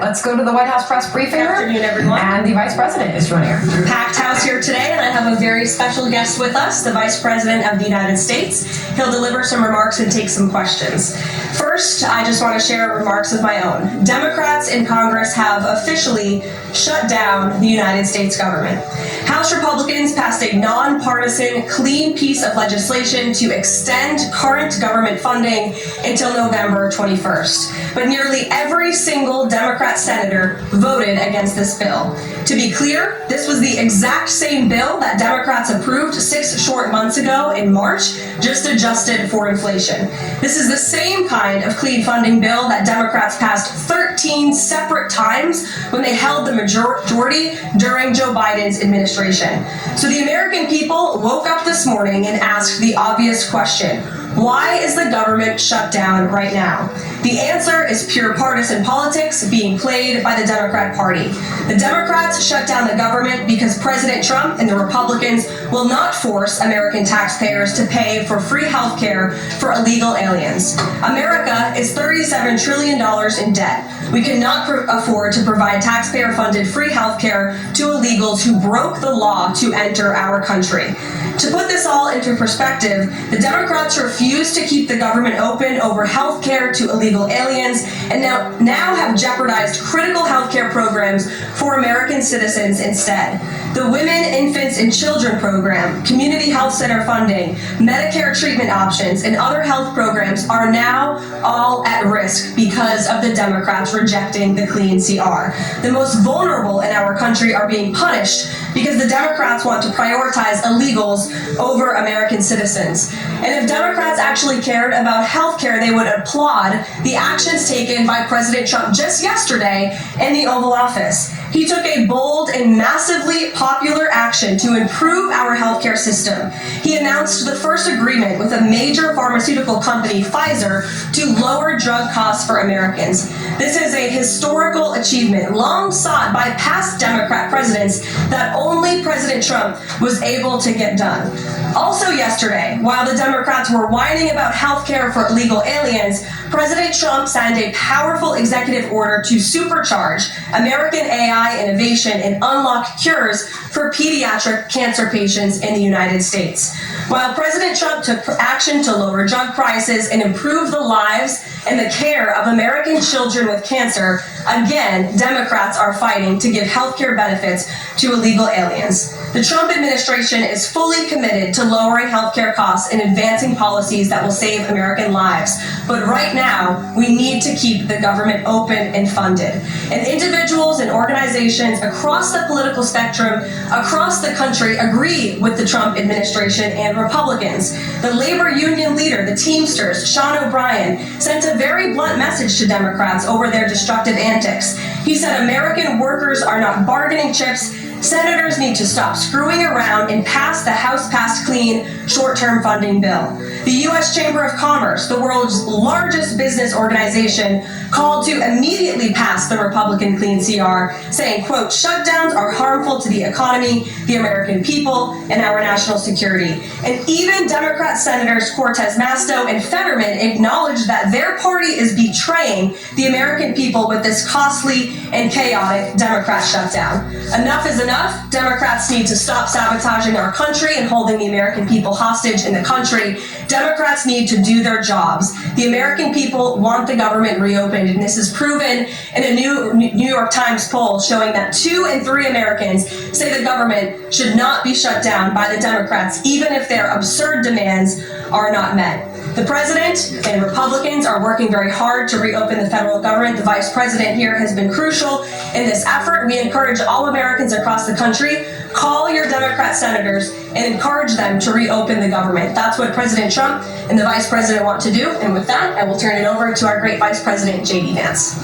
let's go to the White House press briefing. Good afternoon, everyone. And the Vice President is joining us. Packed house here today, and I have a very special guest with us, the Vice President of the United States. He'll deliver some remarks and take some questions. First, I just want to share remarks of my own. Democrats in Congress have officially shut down the United States government. House Republicans passed a nonpartisan, clean piece of legislation to extend current government funding until November 21st. But nearly every single Democrat senator voted against this bill. To be clear, this was the exact same bill that Democrats approved 6 short months ago in March, just adjusted for inflation. This is the same kind of clean funding bill that Democrats passed 13 separate times when they held the majority during Joe Biden's administration. So the American people woke up this morning and asked the obvious question: why is the government shut down right now? The answer is pure partisan politics being played by the Democrat Party. The Democrats shut down the government because President Trump and the Republicans will not force American taxpayers to pay for free health care for illegal aliens. America is $37 trillion in debt. We cannot afford to provide taxpayer-funded free health care to illegals who broke the law to enter our country. To put this all into perspective, the Democrats refuse to keep the government open over health care to illegal aliens and now have jeopardized critical health care programs for American citizens instead. The Women, Infants, and Children program, community health center funding, Medicare treatment options, and other health programs are now all at risk because of the Democrats rejecting the clean CR. The most vulnerable in our country are being punished because the Democrats want to prioritize illegals over American citizens. And if Democrats actually cared about health care, they would applaud the actions taken by President Trump just yesterday in the Oval Office. He took a bold and massively popular action to improve our healthcare system. He announced the first agreement with a major pharmaceutical company, Pfizer, to lower drug costs for Americans. This is a historical achievement long sought by past Democrat presidents that only President Trump was able to get done. Also yesterday, while the Democrats were whining about health care for illegal aliens, President Trump signed a powerful executive order to supercharge American AI innovation and unlock cures for pediatric cancer patients in the United States. While President Trump took action to lower drug prices and improve the lives and the care of American children with cancer, again, Democrats are fighting to give health care benefits to illegal aliens. The Trump administration is fully committed to lowering healthcare costs and advancing policies that will save American lives. But right now, we need to keep the government open and funded. And individuals and organizations across the political spectrum, across the country, agree with the Trump administration and Republicans. The labor union leader, the Teamsters, Sean O'Brien, sent a very blunt message to Democrats over their destructive antics. He said American workers are not bargaining chips. Senators need to stop screwing around and pass the House-passed clean short-term funding bill. The U.S. Chamber of Commerce, the world's largest business organization, called to immediately pass the Republican clean CR, saying, quote, shutdowns are harmful to the economy, the American people, and our national security. And even Democrat Senators Cortez Masto and Fetterman acknowledged that their party is betraying the American people with this costly and chaotic Democrat shutdown. Enough is enough. Democrats need to stop sabotaging our country and holding the American people hostage in the country. Democrats need to do their jobs. The American people want the government reopened, and this is proven in a New York Times poll showing that 2 in 3 Americans say the government should not be shut down by the Democrats, even if their absurd demands are not met. The president and Republicans are working very hard to reopen the federal government. The vice president here has been crucial in this effort. We encourage all Americans across the country, call your Democrat senators and encourage them to reopen the government. That's what President Trump and the vice president want to do. And with that, I will turn it over to our great vice president, J.D. Vance.